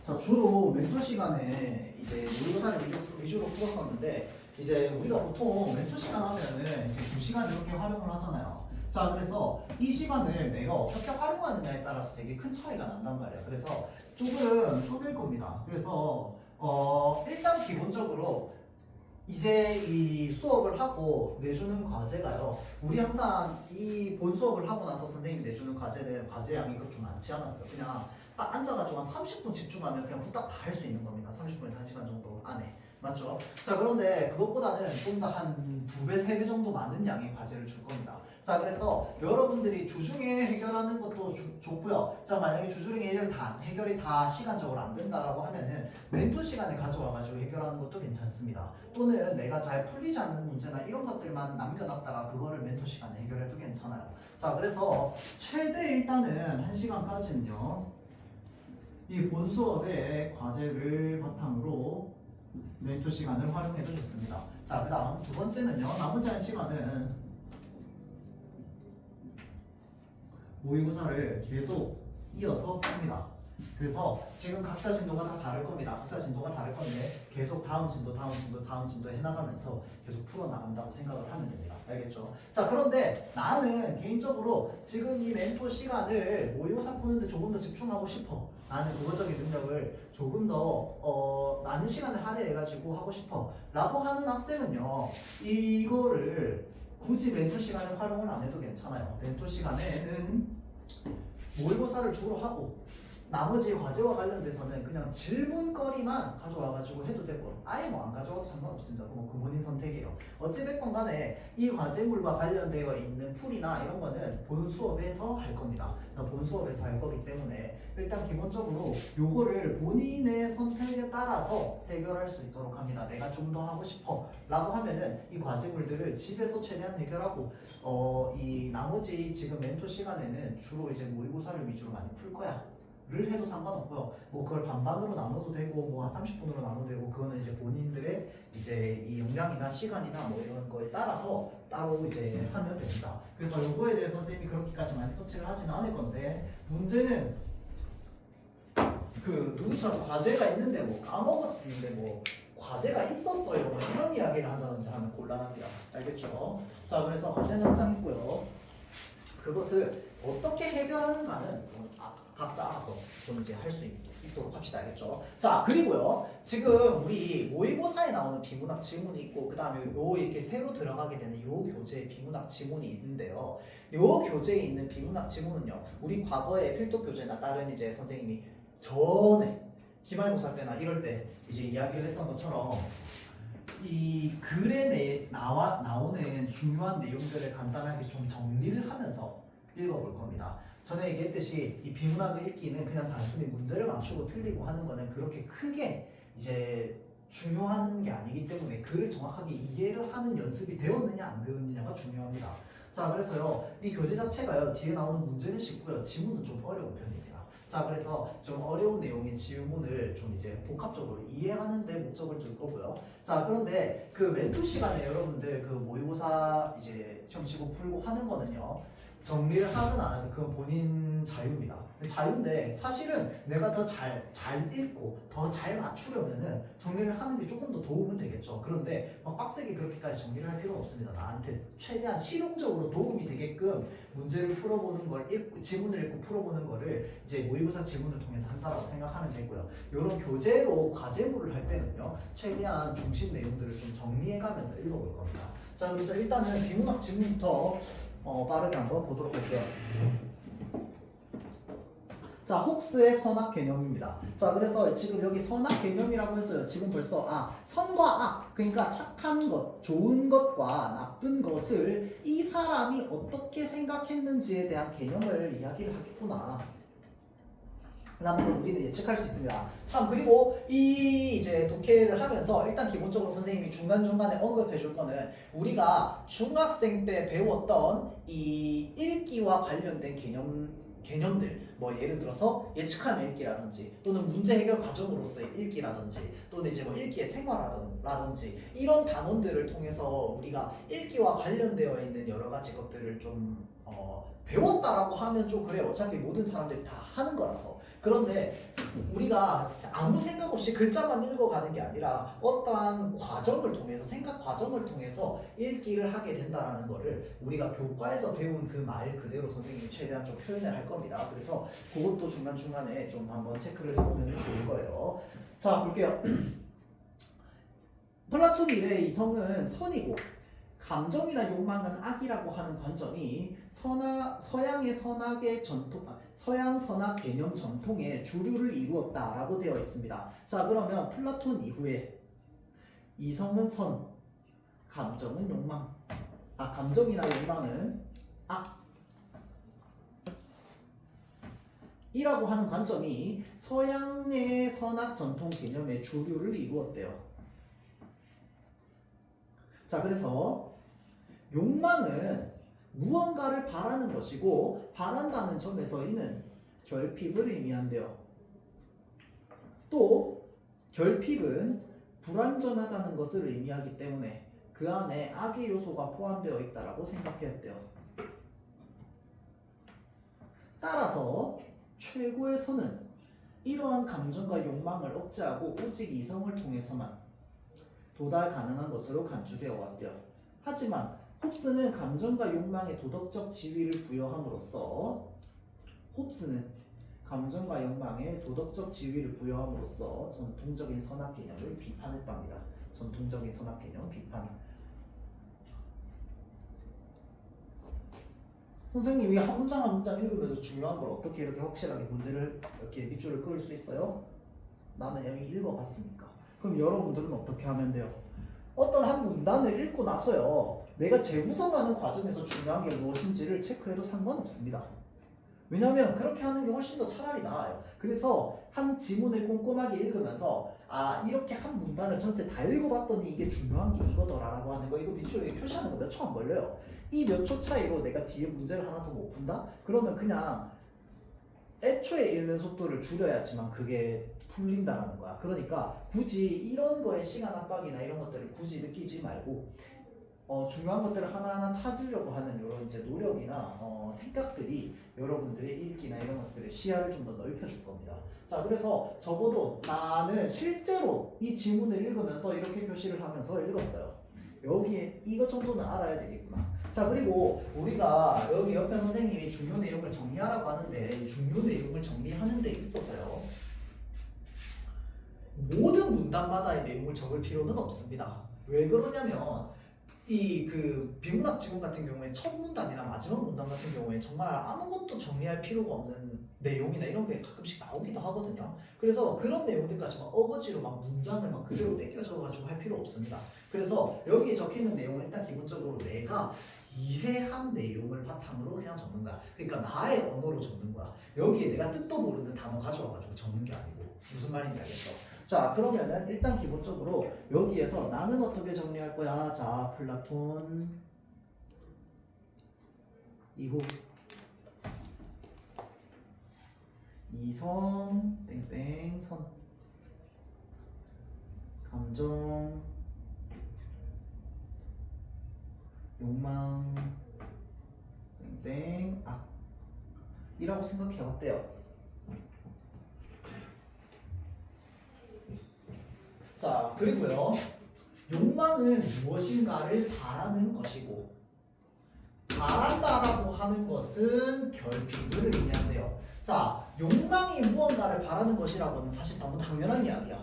자, 주로 멘토 시간에 이제 모의고사를 위주로 풀었었는데 이제 우리가 보통 멘토 시간 하면은 이제 2시간 이렇게 활용을 하잖아요. 자, 그래서 이 시간을 내가 어떻게 활용하느냐에 따라서 되게 큰 차이가 난단 말이야. 그래서 조금 좁을 겁니다. 그래서 일단 기본적으로 이제 이 수업을 하고 내주는 과제가요. 우리 항상 이 본 수업을 하고 나서 선생님이 내주는 과제는 과제 양이 그렇게 많지 않았어요. 그냥 딱 앉아가지고 한 30분 집중하면 그냥 후딱 다 할 수 있는 겁니다. 30분에서 1시간 정도 안에. 맞죠? 자, 그런데 그것보다는 좀 더 한 2배, 3배 정도 많은 양의 과제를 줄 겁니다. 자, 그래서 여러분들이 주중에 해결하는 것도 좋고요. 자, 만약에 주중에 해결이 다 시간적으로 안 된다라고 하면은 멘토 시간에 가져와가지고 해결하는 것도 괜찮습니다. 또는 내가 잘 풀리지 않는 문제나 이런 것들만 남겨놨다가 그거를 멘토 시간에 해결해도 괜찮아요. 자, 그래서 최대 일단은 1시간까지는요. 이 본 수업의 과제를 바탕으로 멘토 시간을 활용해도 좋습니다. 자, 그 다음 두 번째는요. 나머지 한 시간은 모의고사를 계속 이어서 풉니다. 그래서 지금 각자 진도가 다 다를 겁니다. 각자 진도가 다를 건데 계속 다음 진도 해나가면서 계속 풀어나간다고 생각을 하면 됩니다. 알겠죠? 자, 그런데 나는 개인적으로 지금 이 멘토 시간을 모의고사 푸는데 조금 더 집중하고 싶어. 나는 국어적인 능력을 조금 더 많은 시간을 할애해가지고 하고 싶어 라고 하는 학생은요. 이거를 굳이 멘토 시간에 활용을 안 해도 괜찮아요. 멘토 시간에는 모의고사를 주로 하고 나머지 과제와 관련돼서는 그냥 질문거리만 가져와가지고 해도 되고 아예 뭐 안 가져와도 상관없습니다. 그 본인 선택이에요. 어찌됐건 간에 이 과제물과 관련되어 있는 풀이나 이런 거는 본 수업에서 할 겁니다. 본 수업에서 할 거기 때문에 일단 기본적으로 요거를 본인의 선택에 따라서 해결할 수 있도록 합니다. 내가 좀 더 하고 싶어 라고 하면은 이 과제물들을 집에서 최대한 해결하고 이 나머지 지금 멘토 시간에는 주로 이제 모의고사를 위주로 많이 풀 거야 를 해도 상관없고요. 뭐 그걸 반반으로 나눠도 되고 뭐 한 30분으로 나눠도 되고 그거는 이제 본인들의 이제 이 역량이나 시간이나 뭐 이런 거에 따라서 따로 이제 하면 됩니다. 그래서 요거에 대해서 선생님이 그렇게까지 많이 터치를 하지는 않을 건데 문제는 그 누구처럼 과제가 있는데 뭐 까먹었는데 뭐 과제가 있었어요 뭐 이런 이야기를 한다든지 하면 곤란합니다. 알겠죠? 자, 그래서 과제는 항상 있고요. 그것을 어떻게 해결하는가는 각자 알아서 좀 이제 할 수 있도록 합시다. 알겠죠? 자, 그리고요. 지금 우리 모의고사에 나오는 비문학 지문이 있고 그 다음에 요 이렇게 새로 들어가게 되는 요 교재에 비문학 지문이 있는데요. 요 교재에 있는 비문학 지문은요. 우리 과거의 필독 교재나 다른 이제 선생님이 전에 기말고사 때나 이럴 때 이제 이야기를 했던 것처럼 이 글에 내에 나오는 중요한 내용들을 간단하게 좀 정리를 하면서 읽어볼 겁니다. 전에 얘기했듯이 이 비문학을 읽기는 그냥 단순히 문제를 맞추고 틀리고 하는 거는 그렇게 크게 이제 중요한 게 아니기 때문에 글을 정확하게 이해를 하는 연습이 되었느냐 안 되었느냐가 중요합니다. 자, 그래서요 이 교재 자체가요 뒤에 나오는 문제는 쉽고요 지문은 좀 어려운 편입니다. 자, 그래서 좀 어려운 내용인 질문을 좀 이제 복합적으로 이해하는 데 목적을 둘 거고요. 자, 그런데 그 멘토 시간에 여러분들 그 모의고사 이제 시험 치고 풀고 하는 거는요. 정리를 하든 안 하든 그건 본인 자유입니다. 자유인데 사실은 내가 더 잘 읽고 더 잘 맞추려면은 정리를 하는 게 조금 더 도움은 되겠죠. 그런데 막 빡세게 그렇게까지 정리를 할 필요는 없습니다. 나한테 최대한 실용적으로 도움이 되게끔 문제를 풀어보는 걸 읽고 지문을 읽고 풀어보는 거를 이제 모의고사 지문을 통해서 한다라고 생각하면 되고요. 이런 교재로 과제물을 할 때는요 최대한 중심 내용들을 좀 정리해가면서 읽어볼 겁니다. 자, 그래서 일단은 비문학 지문부터 빠르게 한번 보도록 할게요. 자, 홉스의 선악 개념입니다. 자, 그래서 지금 여기 선악 개념이라고 했어요. 지금 벌써 선과 악, 그러니까 착한 것, 좋은 것과 나쁜 것을 이 사람이 어떻게 생각했는지에 대한 개념을 이야기를 하겠구나 라는 걸 우리는 예측할 수 있습니다. 참, 그리고 이 이제 독해를 하면서 일단 기본적으로 선생님이 중간중간에 언급해 줄 거는 우리가 중학생 때 배웠던 이 읽기와 관련된 개념들, 뭐 예를 들어서 예측하는 읽기라든지 또는 문제 해결 과정으로서의 읽기라든지 또는 이제 뭐 읽기의 생활라든지 이런 단원들을 통해서 우리가 읽기와 관련되어 있는 여러 가지 것들을 좀 배웠다라고 하면 좀 그래. 어차피 모든 사람들이 다 하는 거라서. 그런데 우리가 아무 생각 없이 글자만 읽어가는 게 아니라 어떠한 과정을 통해서, 생각 과정을 통해서 읽기를 하게 된다라는 거를 우리가 교과에서 배운 그 말 그대로 선생님이 최대한 좀 표현을 할 겁니다. 그래서 그것도 중간중간에 좀 한번 체크를 해보면 좋을 거예요. 자, 볼게요. 플라톤 이래 이성은 선이고 감정이나 욕망은 악이라고 하는 관점이 서양의 서양 선악 개념 전통의 주류를 이루었다라고 되어 있습니다. 자, 그러면 플라톤 이후에 이성은 선, 감정은 욕망, 감정이나 욕망은 악 이라고 하는 관점이 서양의 선악 전통 개념의 주류를 이루었대요. 자, 그래서 욕망은 무언가를 바라는 것이고 바란다는 점에서 이는 결핍을 의미한대요. 또 결핍은 불완전하다는 것을 의미하기 때문에 그 안에 악의 요소가 포함되어 있다고 생각했대요. 따라서 최고의 선은 이러한 감정과 욕망을 억제하고 오직 이성을 통해서만 도달 가능한 것으로 간주되어 왔대요. 하지만 홉스는 감정과 욕망의 도덕적 지위를 부여함으로써 전통적인 선악 개념을 비판했답니다. 전통적인 선악 개념 비판. 선생님이 한 문장 한 문장 읽으면서 중요한 걸 어떻게 이렇게 확실하게 문제를 이렇게 밑줄을 그을 수 있어요? 나는 이미 읽어봤으니까. 그럼 여러분들은 어떻게 하면 돼요? 어떤 한 문단을 읽고 나서요, 내가 재구성하는 과정에서 중요한 게 무엇인지를 체크해도 상관없습니다. 왜냐하면 그렇게 하는 게 훨씬 더 차라리 나아요. 그래서 한 지문을 꼼꼼하게 읽으면서 이렇게 한 문단을 전체 다 읽어봤더니 이게 중요한 게 이거더라라고 하는 거, 이거 밑줄에 표시하는 거 몇 초 안 걸려요. 이 몇 초 차이로 내가 뒤에 문제를 하나 더 못 푼다? 그러면 그냥 애초에 읽는 속도를 줄여야지만 그게 풀린다라는 거야. 그러니까 굳이 이런 거에 시간 압박이나 이런 것들을 굳이 느끼지 말고 중요한 것들을 하나하나 찾으려고 하는 이런 이제 노력이나 생각들이 여러분들의 읽기나 이런 것들의 시야를 좀 더 넓혀줄 겁니다. 자, 그래서 적어도 나는 실제로 이 지문을 읽으면서 이렇게 표시를 하면서 읽었어요. 여기에 이것 정도는 알아야 되겠구나. 자, 그리고 우리가 여기 옆에 선생님이 중요 내용을 정리하라고 하는데, 중요 내용을 정리하는 데 있어서요, 모든 문단마다의 내용을 적을 필요는 없습니다. 왜 그러냐면 이 그 비문학 지문 같은 경우에 첫 문단이나 마지막 문단 같은 경우에 정말 아무것도 정리할 필요가 없는 내용이나 이런 게 가끔씩 나오기도 하거든요. 그래서 그런 내용들까지 막 어거지로 막 문장을 막 그대로 뺏겨져가지고 할 필요 없습니다. 그래서 여기에 적혀있는 내용은 일단 기본적으로 내가 이해한 내용을 바탕으로 그냥 적는 거야. 그러니까 나의 언어로 적는 거야. 여기에 내가 뜻도 모르는 단어 가져와가지고 적는 게 아니고. 무슨 말인지 알겠어? 자, 그러면은 일단 기본적으로 여기에서 나는 어떻게 정리할 거야? 자, 플라톤 이후 이성 땡땡 선 감정 욕망 땡땡 악 이라고 생각해 왔대요. 자, 그리고요, 욕망은 무엇인가를 바라는 것이고 바란다라고 하는 것은 결핍을 의미한대요. 자, 욕망이 무언가를 바라는 것이라고는 사실 너무 당연한 이야기야.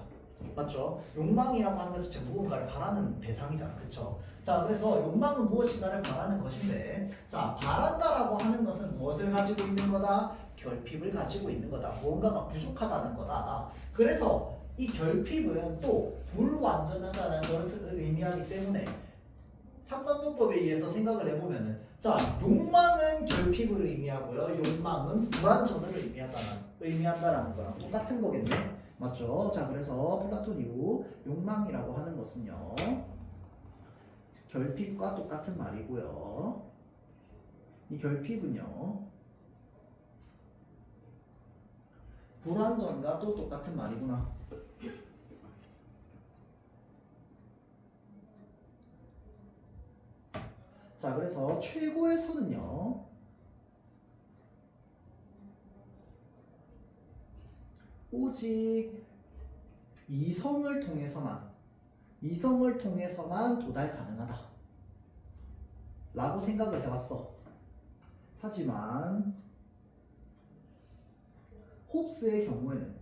맞죠? 욕망이라고 하는 것 자체 무언가를 바라는 대상이잖아. 그쵸? 자, 그래서 욕망은 무엇인가를 바라는 것인데, 자, 바란다라고 하는 것은 무엇을 가지고 있는 거다? 결핍을 가지고 있는 거다. 무언가가 부족하다는 거다. 그래서 이 결핍은 또 불완전하다는 것을 의미하기 때문에 3단 문법에 의해서 생각을 해보면은, 자, 욕망은 결핍을 의미하고요, 욕망은 불완전을 의미한다라는 거랑 똑같은 거겠네. 맞죠? 자, 그래서 플라톤 이후 욕망이라고 하는 것은요, 결핍과 똑같은 말이고요. 이 결핍은요, 불완전과 또 똑같은 말이구나. 자, 그래서 최고의 선은요, 오직 이성을 통해서만 도달 가능하다 라고 생각을 해왔어. 하지만 홉스의 경우에는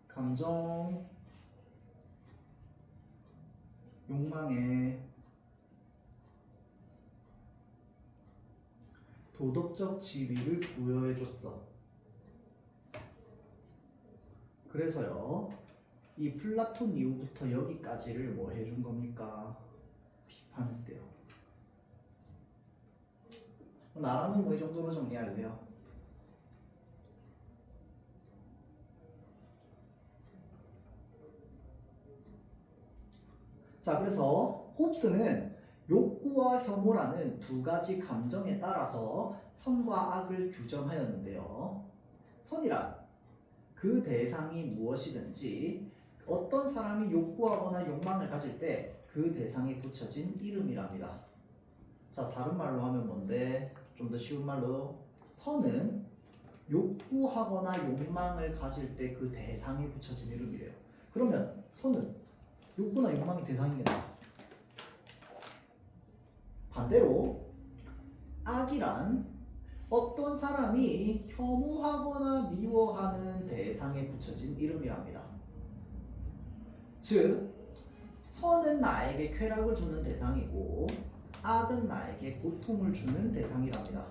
감정, 욕망에 도덕적 지위를 부여해줬어. 그래서요, 이 플라톤 이후부터 여기까지를 뭐 해준 겁니까? 비판했대요. 나라면 뭐 이 정도로 정리해야 돼요. 자, 그래서 홉스는 욕구와 혐오라는 두 가지 감정에 따라서 선과 악을 규정하였는데요. 선이란 그 대상이 무엇이든지 어떤 사람이 욕구하거나 욕망을 가질 때 그 대상에 붙여진 이름이랍니다. 자, 다른 말로 하면 뭔데? 좀 더 쉬운 말로, 선은 욕구하거나 욕망을 가질 때 그 대상에 붙여진 이름이래요. 그러면 선은 욕구나 욕망이 대상이겠다. 반대로 악이란 어떤 사람이 혐오하거나 미워하는 대상에 붙여진 이름이랍니다. 즉, 선은 나에게 쾌락을 주는 대상이고 악은 나에게 고통을 주는 대상이랍니다.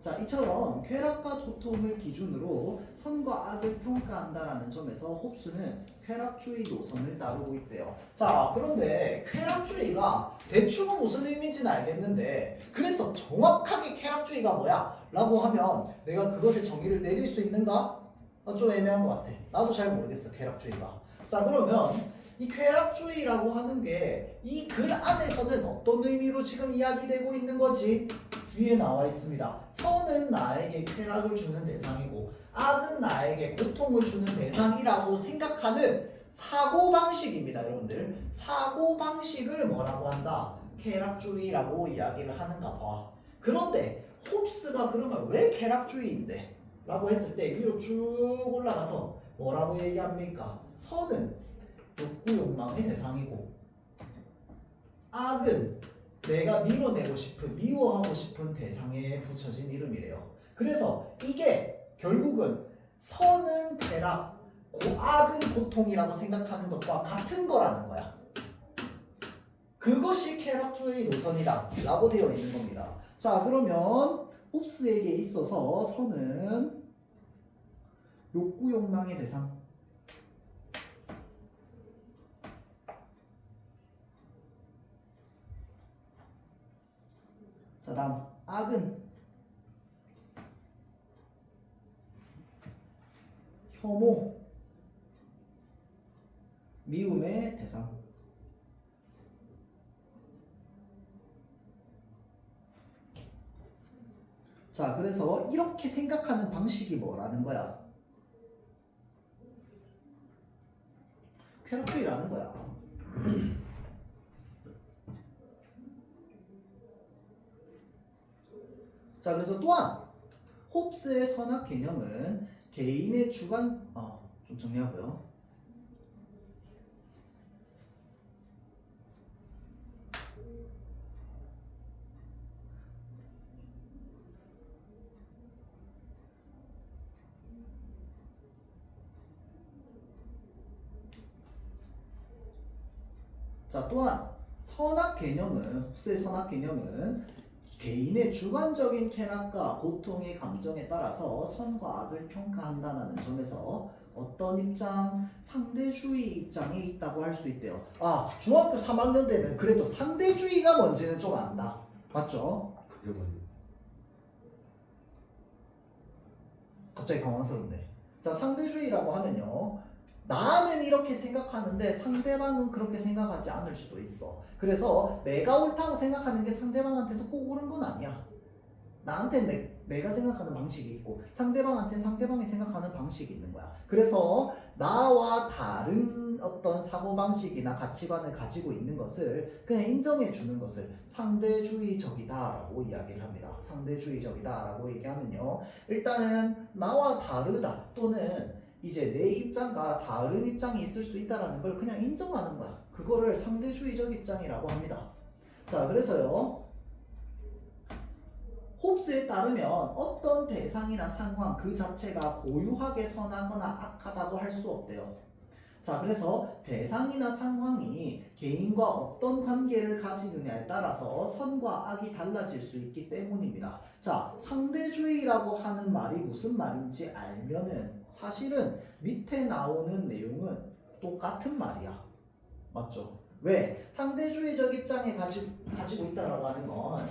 자, 이처럼 쾌락과 고통을 기준으로 선과 악을 평가한다라는 점에서 홉스는 쾌락주의 노선을 따르고 있대요. 자, 그런데 쾌락주의가 대충은 무슨 의미인지는 알겠는데, 그래서 정확하게 쾌락주의가 뭐야? 라고 하면 내가 그것의 정의를 내릴 수 있는가? 좀 애매한 것 같아. 나도 잘 모르겠어, 쾌락주의가. 자, 그러면 이 쾌락주의라고 하는 게 이 글 안에서는 어떤 의미로 지금 이야기되고 있는 거지? 위에 나와 있습니다. 선은 나에게 쾌락을 주는 대상이고 악은 나에게 고통을 주는 대상이라고 생각하는 사고방식입니다, 여러분들. 사고방식을 뭐라고 한다? 쾌락주의라고 이야기를 하는가 봐. 그런데 홉스가 그러면 왜 쾌락주의인데? 라고 했을 때 위로 쭉 올라가서 뭐라고 얘기합니까? 선은 욕구 욕망의 대상이고 악은 내가 밀어내고 싶은, 미워하고 싶은 대상에 붙여진 이름이래요. 그래서 이게 결국은 선은 쾌락, 악은 고통이라고 생각하는 것과 같은 거라는 거야. 그것이 쾌락주의 노선이다 라고 되어 있는 겁니다. 자, 그러면 홉스에게 있어서 선은 욕구 욕망의 대상, 자, 다음 악은 혐오, 미움의 대상. 자, 그래서 이렇게 생각하는 방식이 뭐라는 거야? 쾌락주의라는 거야. 자, 그래서 또한 홉스의 선악 개념은 개인의 주관, 좀 정리하고요. 자, 또한 선악 개념은, 홉스의 선악 개념은 개인의 주관적인 쾌락과 고통의 감정에 따라서 선과 악을 평가한다는 점에서 어떤 입장? 상대주의 입장에 있다고 할 수 있대요. 아, 중학교 3학년 되면 그래도 상대주의가 뭔지는 좀 안다. 맞죠? 그게 뭐니? 갑자기 당황스럽네. 자, 상대주의라고 하면요, 나는 이렇게 생각하는데 상대방은 그렇게 생각하지 않을 수도 있어. 그래서 내가 옳다고 생각하는 게 상대방한테도 꼭 옳은 건 아니야. 나한테 내가 생각하는 방식이 있고 상대방한테는 상대방이 생각하는 방식이 있는 거야. 그래서 나와 다른 어떤 사고방식이나 가치관을 가지고 있는 것을 그냥 인정해 주는 것을 상대주의적이다라고 이야기를 합니다. 상대주의적이다라고 얘기하면요. 일단은 나와 다르다 또는 이제 내 입장과 다른 입장이 있을 수 있다라는 걸 그냥 인정하는 거야. 그거를 상대주의적 입장이라고 합니다. 자, 그래서요. 홉스에 따르면 어떤 대상이나 상황 그 자체가 고유하게 선하거나 악하다고 할 수 없대요. 자, 그래서 대상이나 상황이 개인과 어떤 관계를 가지느냐에 따라서 선과 악이 달라질 수 있기 때문입니다. 자, 상대주의라고 하는 말이 무슨 말인지 알면은 사실은 밑에 나오는 내용은 똑같은 말이야. 맞죠? 왜? 상대주의적 입장에 가지고 있다라고 하는 건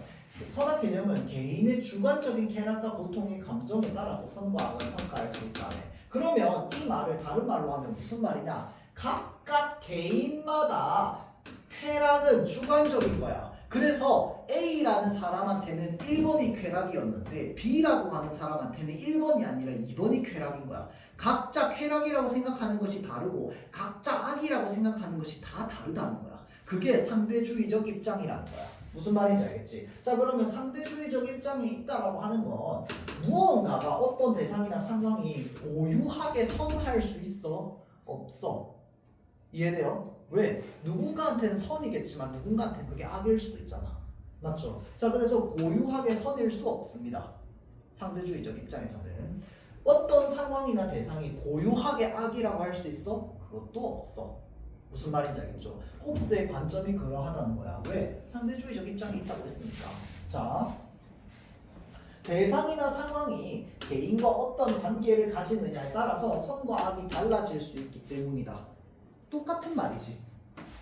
선악 개념은 개인의 주관적인 쾌락과 고통의 감정에 따라서 선과 악을 평가할 수 있다네. 그러면 이 말을 다른 말로 하면 무슨 말이냐? 각각 개인마다 쾌락은 주관적인 거야. 그래서 A라는 사람한테는 1번이 쾌락이었는데 B라고 하는 사람한테는 1번이 아니라 2번이 쾌락인 거야. 각자 쾌락이라고 생각하는 것이 다르고 각자 악이라고 생각하는 것이 다 다르다는 거야. 그게 상대주의적 입장이라는 거야. 무슨 말인지 알겠지? 자, 그러면 상대주의적 입장이 있다라고 하는 건 무언가가 어떤 대상이나 상황이 고유하게 선할 수 있어? 없어. 이해돼요? 왜? 누군가한테는 선이겠지만 누군가한테는 그게 악일 수도 있잖아. 맞죠? 자, 그래서 고유하게 선일 수 없습니다. 상대주의적 입장에서는 어떤 상황이나 대상이 고유하게 악이라고 할 수 있어? 그것도 없어. 무슨 말인지 알겠죠? 홉스의 관점이 그러하다는 거야. 왜? 상대주의적 입장이 있다고 했으니까. 자, 대상이나 상황이 개인과 어떤 관계를 가지느냐에 따라서 선과 악이 달라질 수 있기 때문이다. 똑같은 말이지.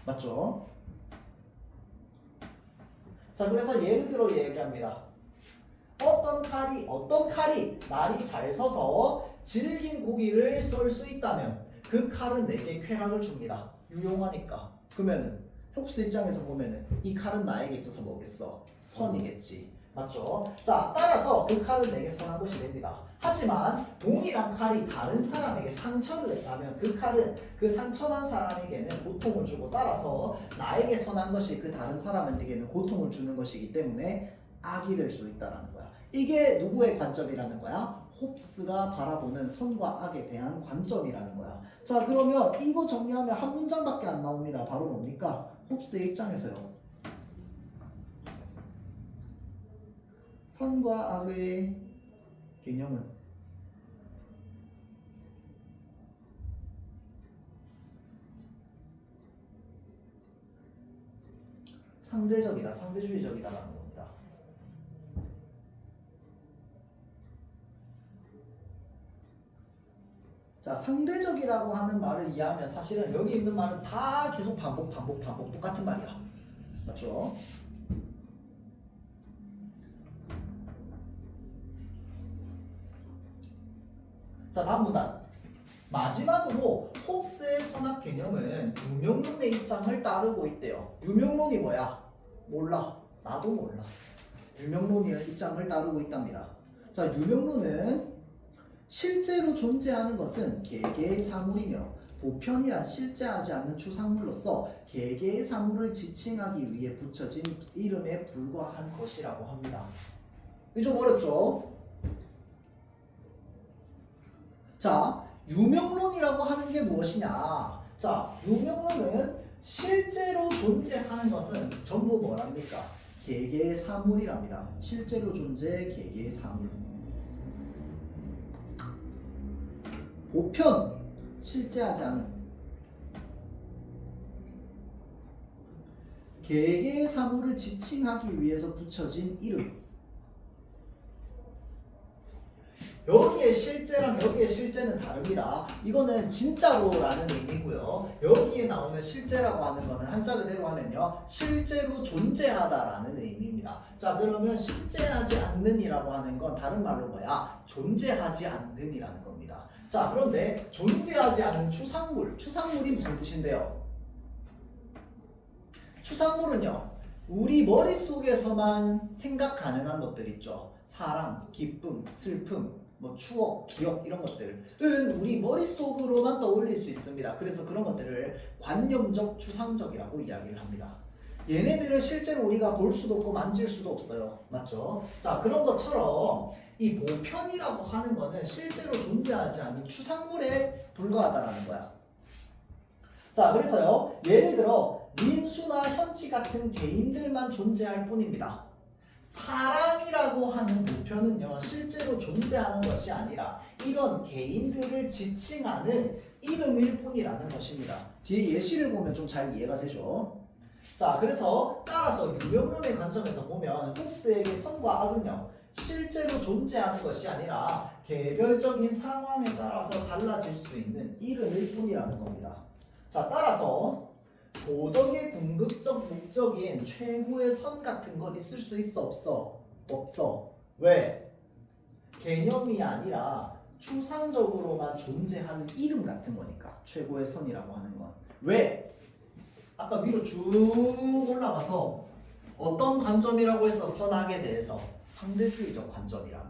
맞죠? 자, 그래서 예를 들어 얘기합니다. 어떤 칼이 날이 잘 서서 질긴 고기를 썰 수 있다면 그 칼은 내게 쾌락을 줍니다. 유용하니까. 그러면은 홉스 입장에서 보면은 이 칼은 나에게 있어서 뭐겠어? 선이겠지. 맞죠? 자, 따라서 그 칼은 내게 선한 것이 됩니다. 하지만 동일한 칼이 다른 사람에게 상처를 냈다면 그 칼은 그 상처난 사람에게는 고통을 주고 따라서 나에게 선한 것이 그 다른 사람에게는 고통을 주는 것이기 때문에 악이 될 수 있다는 거야. 이게 누구의 관점이라는 거야? 홉스가 바라보는 선과 악에 대한 관점이라는 거야. 자, 그러면 이거 정리하면 한 문장밖에 안 나옵니다. 바로 뭡니까? 홉스의 입장에서요. 선과 악의 개념은 상대적이다, 상대주의적이다라는 겁니다. 자, 상대적이라고 하는 말을 이해하면 사실은 여기 있는 말은 다 계속 반복 똑같은 말이야. 맞죠? 자, 다음 문단. 마지막으로 홉스의 선악 개념은 유명론의 입장을 따르고 있대요. 유명론이 뭐야? 몰라. 나도 몰라. 유명론의 입장을 따르고 있답니다. 자, 유명론은 실제로 존재하는 것은 개개의 사물이며 보편이란 실제하지 않는 추상물로서 개개의 사물을 지칭하기 위해 붙여진 이름에 불과한 것이라고 합니다. 이거 좀 어렵죠? 자, 유명론이라고 하는 게 무엇이냐? 자, 유명론은 실제로 존재하는 것은 전부 뭐랍니까? 개개의 사물이랍니다. 실제로 존재 개개의 사물. 보편, 실제하지 않은 개개의 사물을 지칭하기 위해서 붙여진 이름. 여기에 실제랑 여기에 실제는 다릅니다. 이거는 진짜로라는 의미고요. 여기에 나오는 실제라고 하는 거는 한자 그대로 하면요, 실제로 존재하다라는 의미입니다. 자, 그러면 실제하지 않는이라고 하는 건 다른 말로 뭐야? 존재하지 않는이라는 겁니다. 자, 그런데 존재하지 않는 추상물이 무슨 뜻인데요? 추상물은요, 우리 머릿속에서만 생각 가능한 것들 있죠. 사랑, 기쁨, 슬픔, 뭐 추억, 기억 이런 것들은 우리 머릿속으로만 떠올릴 수 있습니다. 그래서 그런 것들을 관념적, 추상적이라고 이야기를 합니다. 얘네들은 실제로 우리가 볼 수도 없고 만질 수도 없어요. 맞죠? 자, 그런 것처럼 이 보편이라고 하는 거는 실제로 존재하지 않는 추상물에 불과하다라는 거야. 자, 그래서요, 예를 들어 민수나 현지 같은 개인들만 존재할 뿐입니다. 사람이라고 하는 보편은요, 실제로 존재하는 것이 아니라 이런 개인들을 지칭하는 이름일 뿐이라는 것입니다. 뒤에 예시를 보면 좀 잘 이해가 되죠. 자, 그래서 따라서 유명론의 관점에서 보면 홉스에게 선과 악은요, 실제로 존재하는 것이 아니라 개별적인 상황에 따라서 달라질 수 있는 이름일 뿐이라는 겁니다. 자, 따라서 도덕의 궁극적 목적인 최고의 선 같은 것 있을 수 있어 없어? 없어. 왜? 개념이 아니라 추상적으로만 존재하는 이름 같은 거니까 최고의 선이라고 하는 건. 왜? 아까 위로 쭉 올라가서 어떤 관점이라고 해서 선악에 대해서 상대주의적 관점이라며.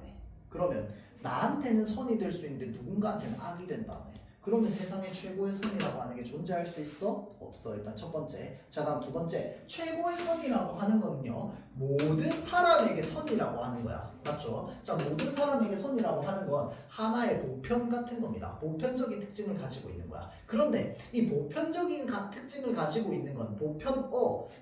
그러면 나한테는 선이 될 수 있는데 누군가한테는 악이 된다며. 그러면 세상의 최고의 선이라고 하는 게 존재할 수 있어? 없어. 일단 첫 번째. 자, 다음 두 번째. 최고의 선이라고 하는 거는요, 모든 사람에게 선이라고 하는 거야. 맞죠? 자, 모든 사람에게 선이라고 하는 건 하나의 보편 같은 겁니다. 보편적인 특징을 가지고 있는 거야. 그런데 이 보편적인 특징을 가지고 있는 건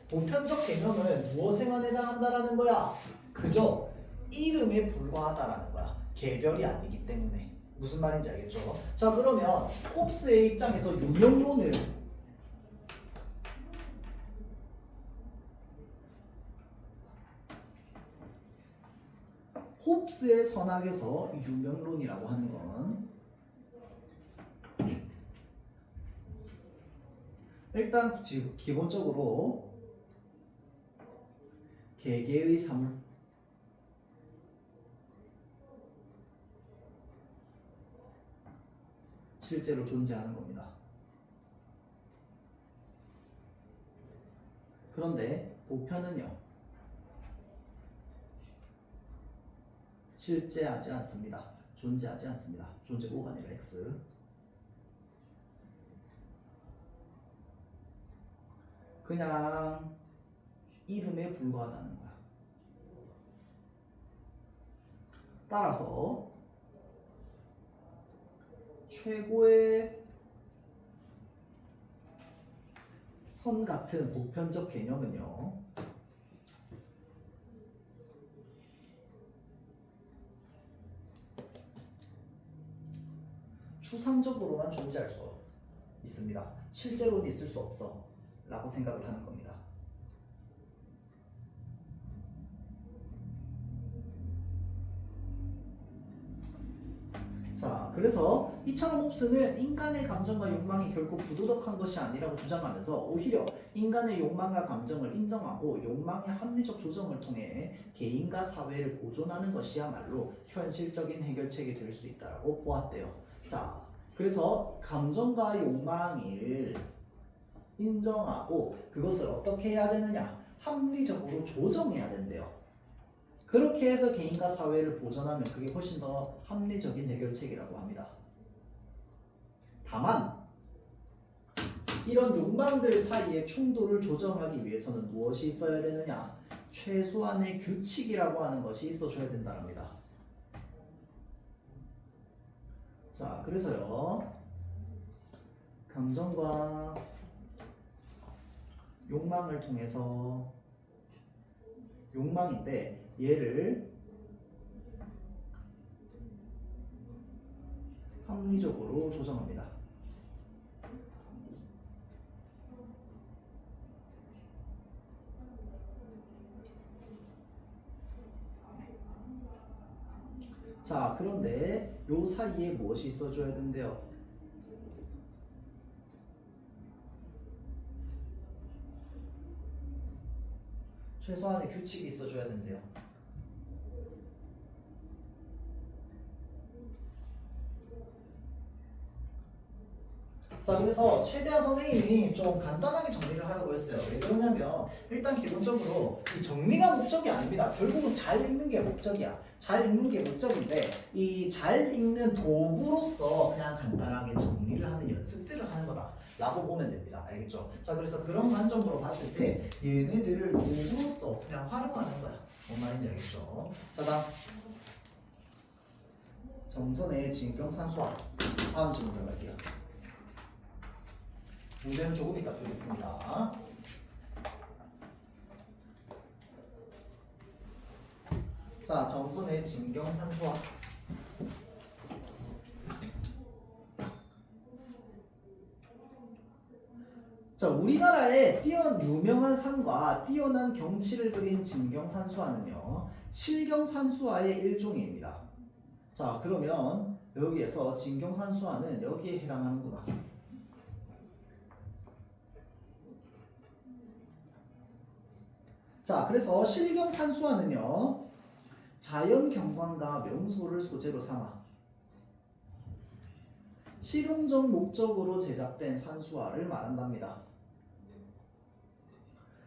보편적 개념은 무엇에만 해당한다라는 거야? 그저 이름에 불과하다라는 거야. 개별이 아니기 때문에. 무슨 말인지 알겠죠? 자, 그러면 홉스의 입장에서 유명론을 홉스의 선악에서 유명론이라고 하는 건 일단 기본적으로 개개의 사물 실제로 존재하는 겁니다. 그런데 보편은요, 실제하지 않습니다. 존재하지 않습니다. 존재고가 아니라 X. 그냥 이름에 불과하다는 거야. 따라서 최고의 선 같은 보편적 개념은요, 추상적으로만 존재할 수 있습니다. 실제로는 있을 수 없어 라고 생각을 하는 겁니다. 자, 그래서 이처럼 홉스는 인간의 감정과 욕망이 결코 부도덕한 것이 아니라고 주장하면서 오히려 인간의 욕망과 감정을 인정하고 욕망의 합리적 조정을 통해 개인과 사회를 보존하는 것이야말로 현실적인 해결책이 될 수 있다고 보았대요. 자, 그래서 감정과 욕망을 인정하고 그것을 어떻게 해야 되느냐? 합리적으로 조정해야 된대요. 그렇게 해서 개인과 사회를 보존하면 그게 훨씬 더 합리적인 해결책이라고 합니다. 다만 이런 욕망들 사이의 충돌을 조정하기 위해서는 무엇이 있어야 되느냐? 최소한의 규칙이라고 하는 것이 있어줘야 된답니다. 자, 그래서요, 감정과 욕망을 통해서 욕망인데 얘를 합리적으로 조정합니다. 자, 그런데 요 사이에 무엇이 있어줘야 된대요? 최소한의 규칙이 있어줘야 된대요. 자, 그래서 최대한 선생님이 좀 간단하게 정리를 하려고 했어요. 왜 그러냐면 일단 기본적으로 이 정리가 목적이 아닙니다. 결국은 잘 읽는 게 목적이야. 잘 읽는 게 목적인데 이 잘 읽는 도구로서 그냥 간단하게 정리를 하는 연습들을 하는 거다 라고 보면 됩니다. 알겠죠? 자, 그래서 그런 관점으로 봤을 때 얘네들을 도구로서 그냥 활용하는 거야. 뭔 말인지 알겠죠? 자, 정선의 진경산수학 다음 질문 들어갈게요. 문제는 조금 이따 풀겠습니다. 자, 정선의 진경산수학. 자, 우리나라의 유명한 산과 뛰어난 경치를 그린 진경산수화는요, 실경산수화의 일종입니다. 자, 그러면 여기에서 진경산수화는 여기에 해당하는구나. 자, 그래서 실경산수화는요, 자연경관과 명소를 소재로 삼아 실용적 목적으로 제작된 산수화를 말한답니다.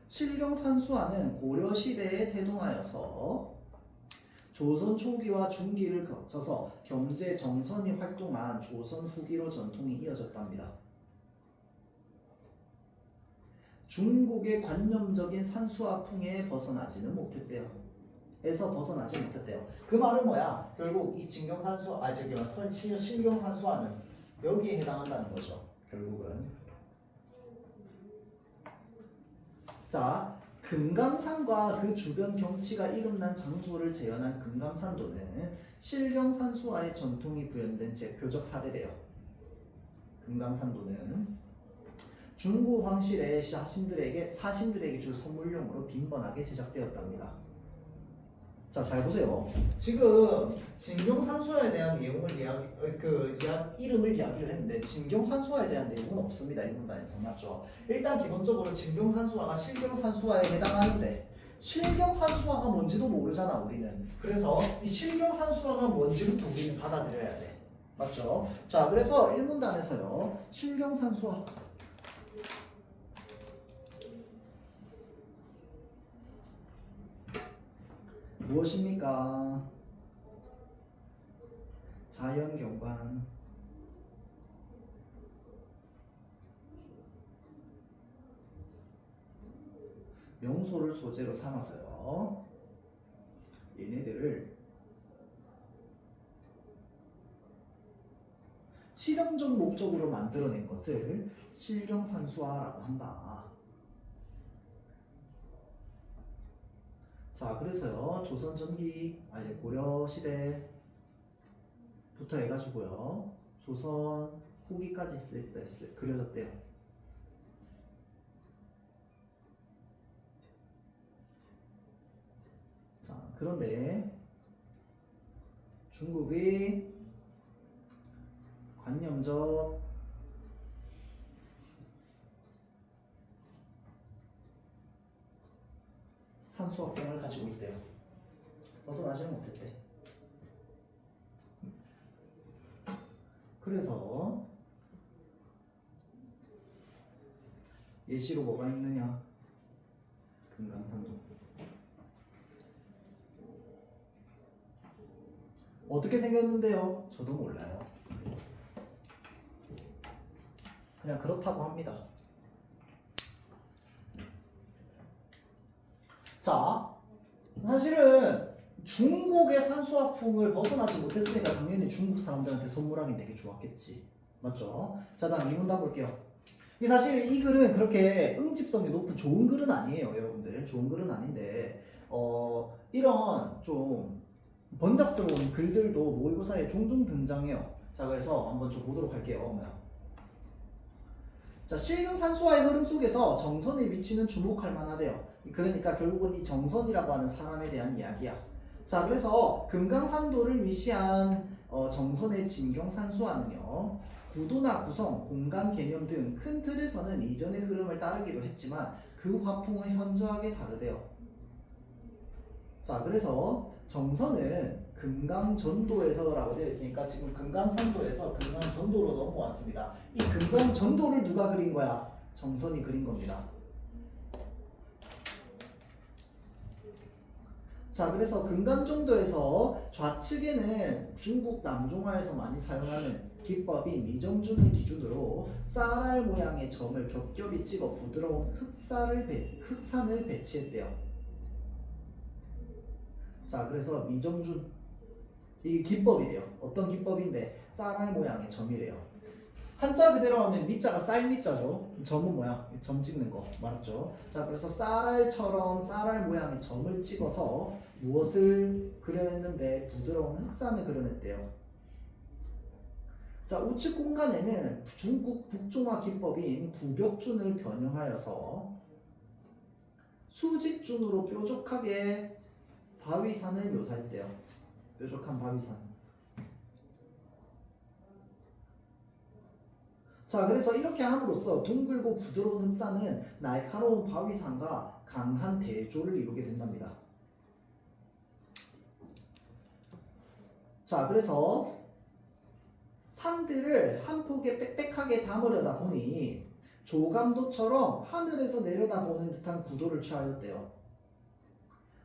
실경산수화는 고려시대에 태동하여서 조선 초기와 중기를 거쳐서 경제 정선이 활동한 조선 후기로 전통이 이어졌답니다. 중국의 관념적인 산수화풍에 벗어나지는 못했대요. 그 말은 뭐야? 결국 이 실경산수화는 여기에 해당한다는 거죠. 결국은. 자, 금강산과 그 주변 경치가 이름난 장소를 재현한 금강산도는 실경산수화의 전통이 구현된 대표적 사례래요. 금강산도는 중국 황실의 사신들에게 줄 선물용으로 빈번하게 제작되었답니다. 자, 잘 보세요. 지금 진경산수화에 대한 내용을 이름을 이야기를 했는데 진경산수화에 대한 내용은 없습니다. 이 문단에서 맞죠? 일단 기본적으로 진경산수화가 실경산수화에 해당하는데 실경산수화가 뭔지도 모르잖아 우리는. 그래서 이 실경산수화가 뭔지부터 우리는 받아들여야 돼. 맞죠? 자, 그래서 1문단에서요. 실경산수화 무엇입니까? 자연경관 명소를 소재로 삼아서요. 얘네들을 실용적 목적으로 만들어낸 것을 실경산수화라고 한다. 자, 그래서요, 조선 전기, 고려 시대부터 해가지고요, 조선 후기까지 그려졌대요. 자, 그런데 중국의 관념적 산수화풍을 가지고 있대요. 벗어나지는 못했대. 그래서 예시로 뭐가 있느냐? 금강산도. 어떻게 생겼는데요? 저도 몰라요. 그냥 그렇다고 합니다. 자, 사실은 중국의 산수화풍을 벗어나지 못했으니까 당연히 중국 사람들한테 선물하기 되게 좋았겠지. 맞죠? 자, 다음 이 문단 볼게요. 사실 이 글은 그렇게 응집성이 높은 좋은 글은 아니에요, 여러분들. 좋은 글은 아닌데 이런 좀 번잡스러운 글들도 모의고사에 종종 등장해요. 자, 그래서 한번 좀 보도록 할게요. 자, 실경산수화의 흐름 속에서 정선의 위치는 주목할 만하대요. 그러니까 결국은 이 정선이라고 하는 사람에 대한 이야기야. 자, 그래서 금강산도를 위시한 정선의 진경산수화는요, 구도나 구성, 공간 개념 등 큰 틀에서는 이전의 흐름을 따르기도 했지만 그 화풍은 현저하게 다르대요. 자, 그래서 정선은 금강전도에서라고 되어 있으니까 지금 금강산도에서 금강전도로 넘어왔습니다. 이 금강전도를 누가 그린 거야? 정선이 그린 겁니다. 자, 그래서 금강전도에서 좌측에는 중국 남종화에서 많이 사용하는 기법인 미정준을 기준으로 쌀알 모양의 점을 겹겹이 찍어 부드러운 흑산을 배치했대요. 자, 그래서 미정준 이 기법이래요. 어떤 기법인데 쌀알 모양의 점이래요. 한자 그대로 하면 미자가 쌀미자죠. 점은 뭐야? 점 찍는 거 맞죠? 자, 그래서 쌀알처럼 쌀알 모양의 점을 찍어서 무엇을 그려냈는데 부드러운 흑산을 그려냈대요. 자, 우측 공간에는 중국 북종화 기법인 구벽준을 변형하여서 수직준으로 뾰족하게 바위산을 묘사했대요. 뾰족한 바위산. 자, 그래서 이렇게 함으로써 둥글고 부드러운 흑산은 날카로운 바위산과 강한 대조를 이루게 된답니다. 자, 그래서 산들을 한 폭에 빽빽하게 담으려다 보니 조감도처럼 하늘에서 내려다보는 듯한 구도를 취하였대요.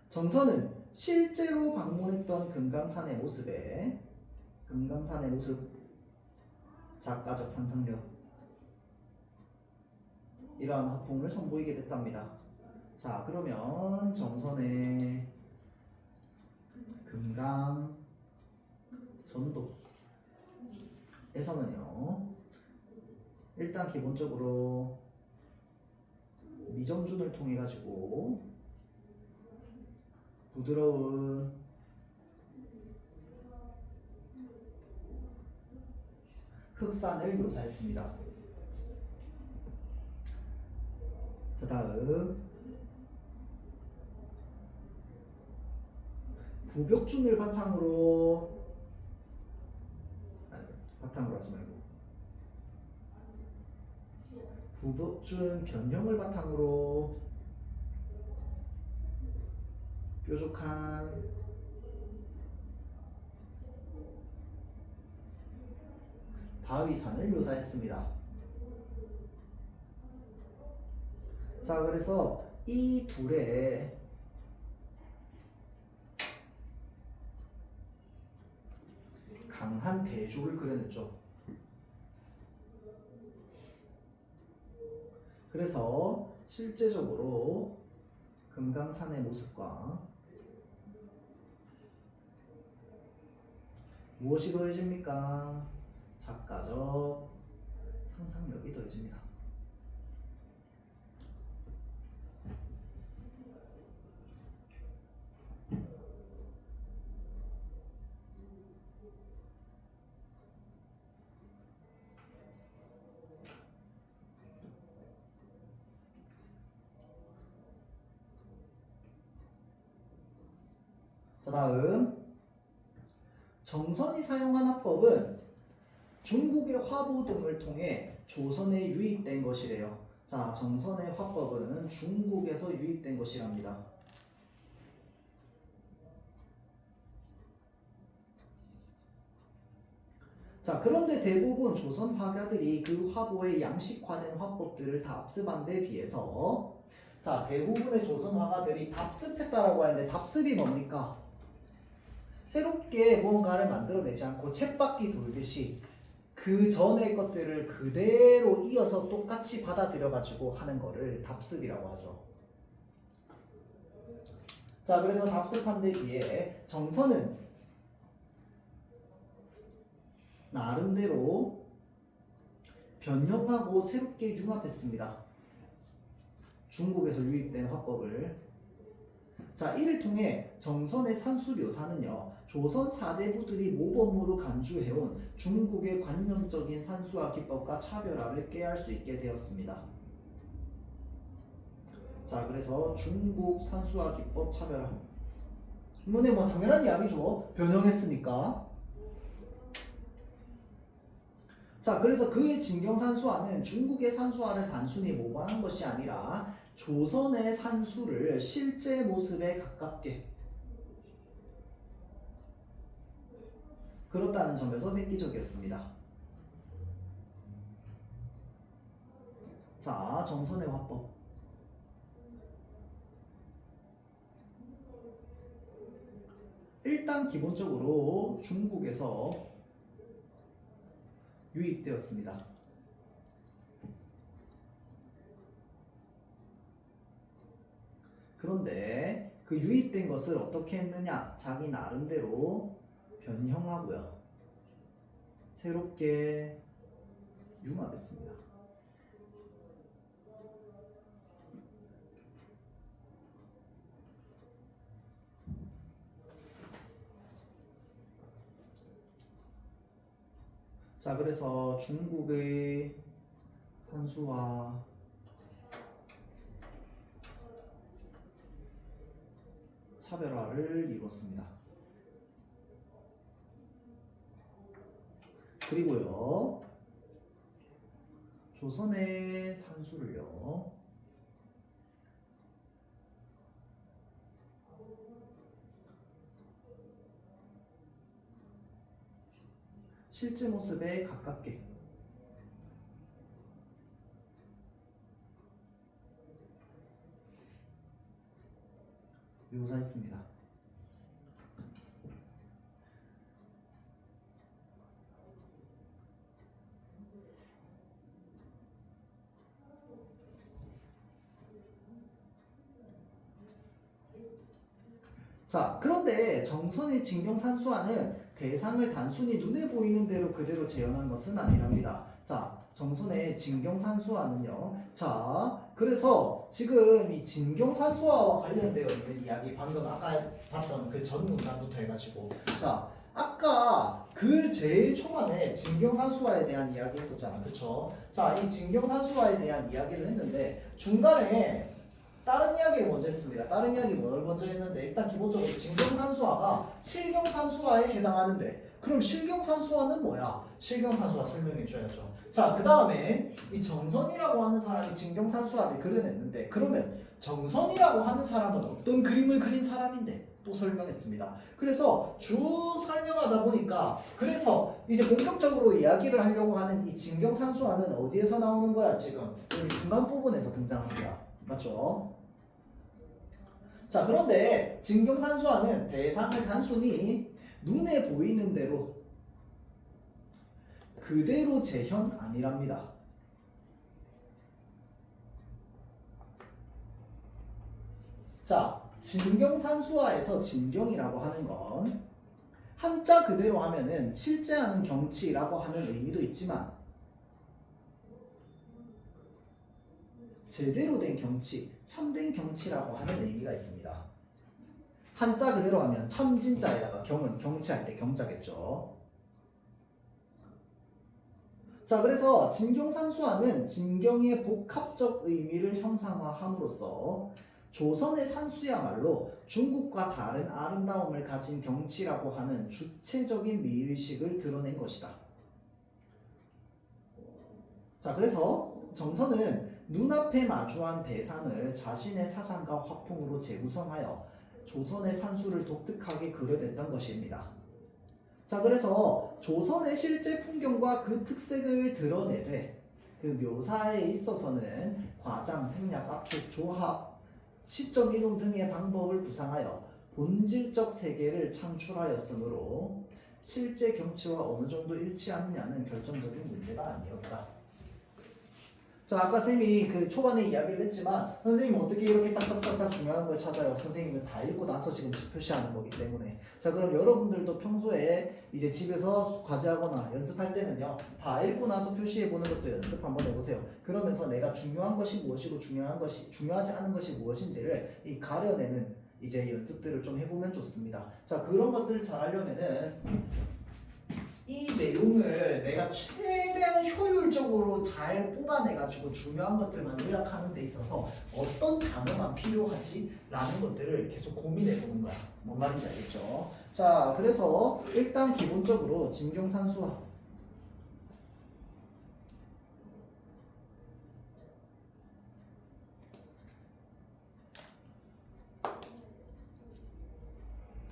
정선은 실제로 방문했던 금강산의 모습, 작가적 상상력, 이러한 화풍을 선보이게 됐답니다. 자, 그러면 정선의 금강전도에서는요, 일단 기본적으로 미정준을 통해 가지고 부드러운 흑산을 묘사했습니다. 자, 다음 구벽준을 바탕으로 하지 말고 구벽준 변형을 바탕으로 뾰족한 바위산을 묘사했습니다. 자, 그래서 이 둘의 강한 대조를 그려냈죠. 그래서 실제적으로 금강산의 모습과 무엇이 더해집니까? 작가적 상상력이 더해집니다. 자, 다음 정선이 사용한 화법은 중국의 화보 등을 통해 조선에 유입된 것이래요. 자, 정선의 화법은 중국에서 유입된 것이랍니다. 자, 그런데 대부분 조선 화가들이 그 화보에 양식화된 화법들을 답습한 데 비해서, 자, 대부분의 조선 화가들이 답습했다라고 하는데 답습이 뭡니까? 새롭게 뭔가를 만들어내지 않고 쳇바퀴 돌듯이 그 전의 것들을 그대로 이어서 똑같이 받아들여가지고 하는 거를 답습이라고 하죠. 자, 그래서 답습한 데 비해 정선은 나름대로 변형하고 새롭게 융합했습니다. 중국에서 유입된 화법을. 자, 이를 통해 정선의 산수 묘사는요, 조선 사대부들이 모범으로 간주해온 중국의 관념적인 산수화 기법과 차별화를 꾀할 수 있게 되었습니다. 자, 그래서 중국 산수화 기법 차별화. 이번에 뭐 당연한 이야기죠. 변형했으니까. 자, 그래서 그의 진경산수화는 중국의 산수화를 단순히 모방한 것이 아니라 조선의 산수를 실제 모습에 가깝게 그렇다는 점에서 획기적이었습니다. 자, 정선의 화법. 일단 기본적으로 중국에서 유입되었습니다. 그런데 그 유입된 것을 어떻게 했느냐? 자기 나름대로 변형하고요. 새롭게 융합했습니다. 자, 그래서 중국의 산수화 차별화를 이뤘습니다. 그리고요, 조선의 산수를요, 실제 모습에 가깝게 묘사했습니다. 자, 그런데 정선의 진경산수화는 대상을 단순히 눈에 보이는 대로 그대로 재현한 것은 아니랍니다. 자, 정선의 진경산수화는요. 자, 그래서 지금 이 진경산수화와 관련되어 있는 이야기, 방금 아까 봤던 그 전 문단부터 해가지고, 자, 아까 글 제일 초반에 진경산수화에 대한 이야기 했었잖아, 그쵸? 자, 이 진경산수화에 대한 이야기를 했는데 중간에 다른 이야기를 먼저 했습니다. 다른 이야기 뭘 먼저 했는데, 일단 기본적으로 진경산수화가 실경산수화에 해당하는데, 그럼 실경산수화는 뭐야? 실경산수화 설명해 줘야죠. 자, 그 다음에 이 정선이라고 하는 사람이 진경산수화를 그려냈는데, 그러면 정선이라고 하는 사람은 어떤 그림을 그린 사람인데? 또 설명했습니다. 그래서 쭉 설명하다 보니까, 그래서 이제 본격적으로 이야기를 하려고 하는 이 진경산수화는 어디에서 나오는 거야? 지금 여기 중간 부분에서 등장합니다. 맞죠? 자, 그런데 진경산수화는 대상을 단순히 눈에 보이는 대로 그대로 재현 아니랍니다. 자, 진경산수화에서 진경이라고 하는 건 한자 그대로 하면은 실제하는 경치라고 하는 의미도 있지만 제대로 된 경치, 참된 경치라고 하는 의미가 있습니다. 한자 그대로 하면 참진자에다가 경은 경치할 때 경자겠죠. 자, 그래서 진경산수화는 진경의 복합적 의미를 형상화함으로써 조선의 산수야말로 중국과 다른 아름다움을 가진 경치라고 하는 주체적인 미의식을 드러낸 것이다. 자, 그래서 정선은 눈앞에 마주한 대상을 자신의 사상과 화풍으로 재구성하여 조선의 산수를 독특하게 그려냈던 것입니다. 자, 그래서 조선의 실제 풍경과 그 특색을 드러내되 그 묘사에 있어서는 과장, 생략, 압축, 조합, 시점 이동 등의 방법을 구상하여 본질적 세계를 창출하였으므로 실제 경치와 어느 정도 일치하느냐는 결정적인 문제가 아니었다. 자, 아까 쌤이 그 초반에 이야기를 했지만 선생님은 어떻게 이렇게 딱딱딱딱 중요한 걸 찾아요? 선생님은 다 읽고 나서 지금 표시하는 거기 때문에. 자, 그럼 여러분들도 평소에 이제 집에서 과제하거나 연습할 때는요, 다 읽고 나서 표시해 보는 것도 연습 한번 해보세요. 그러면서 내가 중요한 것이 무엇이고 중요하지 않은 것이 무엇인지를 이 가려내는 이제 연습들을 좀 해보면 좋습니다. 자, 그런 것들을 잘 하려면은 이 내용을 내가 최대한 효율적으로 잘 뽑아내가지고 중요한 것들만 요약하는 데 있어서 어떤 단어만 필요하지? 라는 것들을 계속 고민해보는 거야. 뭔 말인지 알겠죠? 자, 그래서 일단 기본적으로 진경산수화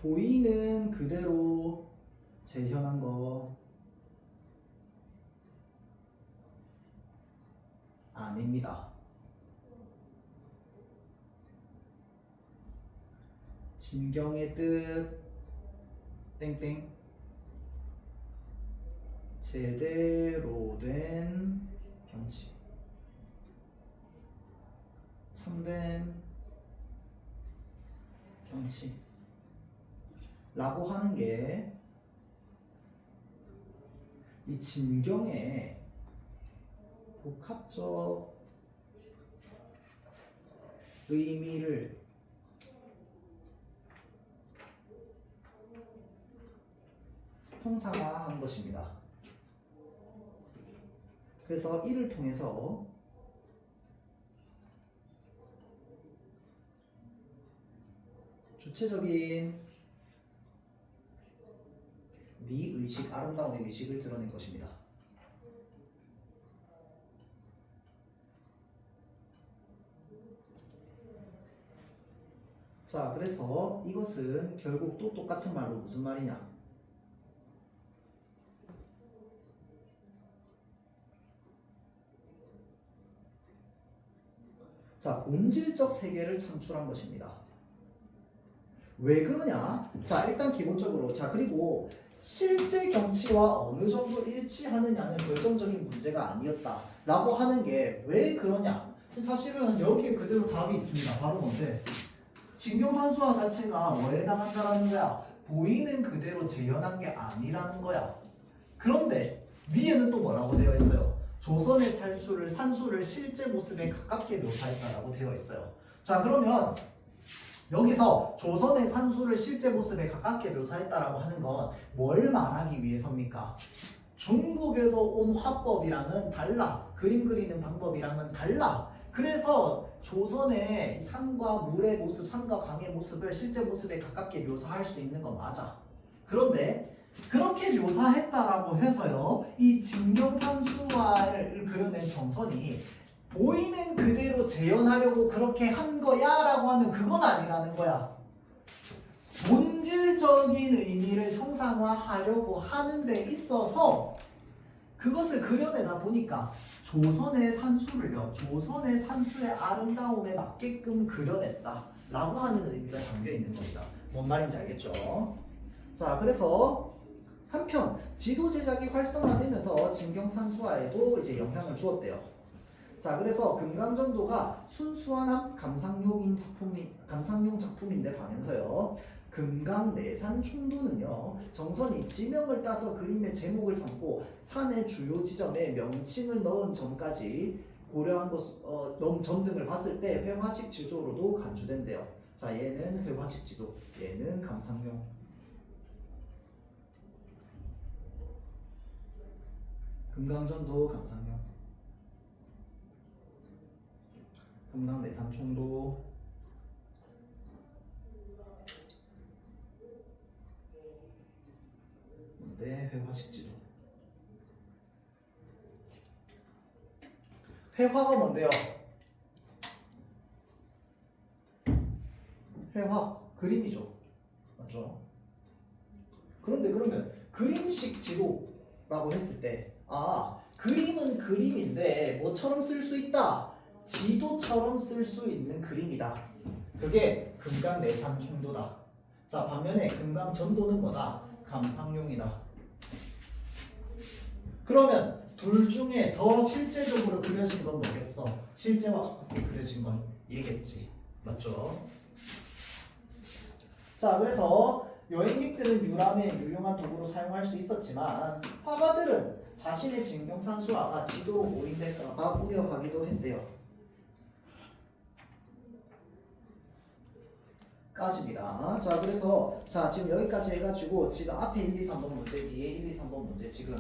보이는 그대로 재현한 거 아닙니다. 진경의 뜻 땡땡 제대로 된 경치 참된 경치 라고 하는 게 이 진경의 복합적 의미를 형상화한 것입니다. 그래서 이를 통해서 주체적인 미의식, 아름다움의 의식을 드러낸 것입니다. 자, 그래서 이것은 결국 또 똑같은 말로 무슨 말이냐? 자, 본질적 세계를 창출한 것입니다. 왜 그러냐? 자, 일단 기본적으로 자, 그리고 실제 경치와 어느 정도 일치하느냐는 결정적인 문제가 아니었다 라고 하는 게 왜 그러냐? 사실은 여기에 그대로 답이 있습니다. 바로 뭔데? 진경산수화 자체가 뭐에 해당한다라는 거야? 보이는 그대로 재현한 게 아니라는 거야. 그런데 위에는 또 뭐라고 되어 있어요? 조선의 산수를 실제 모습에 가깝게 묘사했다라고 되어 있어요. 자, 그러면 여기서 조선의 산수를 실제 모습에 가깝게 묘사했다라고 하는 건 뭘 말하기 위해서입니까? 중국에서 온 화법이랑은 달라. 그림 그리는 방법이랑은 달라. 그래서 조선의 산과 물의 모습, 산과 강의 모습을 실제 모습에 가깝게 묘사할 수 있는 건 맞아. 그런데 그렇게 묘사했다라고 해서요, 이 진경산수화를 그려낸 정선이 보이는 그대로 재현하려고 그렇게 한 거야 라고 하면 그건 아니라는 거야. 본질적인 의미를 형상화하려고 하는 데 있어서 그것을 그려내다 보니까 조선의 산수를요, 조선의 산수의 아름다움에 맞게끔 그려냈다 라고 하는 의미가 담겨 있는 겁니다. 뭔 말인지 알겠죠? 자, 그래서 한편 지도 제작이 활성화되면서 진경산수화에도 이제 영향을 주었대요. 자, 그래서 금강전도가 순수한 감상용 작품인데 방에서요, 금강내산 총도는요, 정선이 지명을 따서 그림의 제목을 삼고 산의 주요 지점에 명칭을 넣은 점까지 고려한 점 등을 봤을 때 회화식 지도로도 간주된대요. 자, 얘는 회화식 지도, 얘는 감상용. 금강전도 감상용, 금강내산 총도, 회화식 지도. 회화가 뭔데요? 회화, 그림이죠. 맞죠? 그런데 그러면 그림식 지도라고 했을 때, 아, 그림은 그림인데 뭐처럼 쓸 수 있다? 지도처럼 쓸 수 있는 그림이다. 그게 금강내산 총도다. 자, 반면에 금강전도는 뭐다? 감상용이다. 그러면 둘 중에 더 실제적으로 그려진 건 뭐겠어? 실제와 가깝게 그려진 건 얘겠지. 맞죠? 자, 그래서 여행객들은 유람의 유용한 도구로 사용할 수 있었지만 화가들은 자신의 진경산수화가 지도로 오인될까봐 우려하기도 했대요. 까집니다. 자, 그래서 지금 여기까지 해가지고 지금 앞에 1, 2, 3번 문제, 뒤에 1, 2, 3번 문제 지금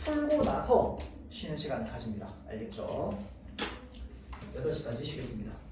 풀고 나서 쉬는 시간을 가집니다. 알겠죠? 8시까지 쉬겠습니다.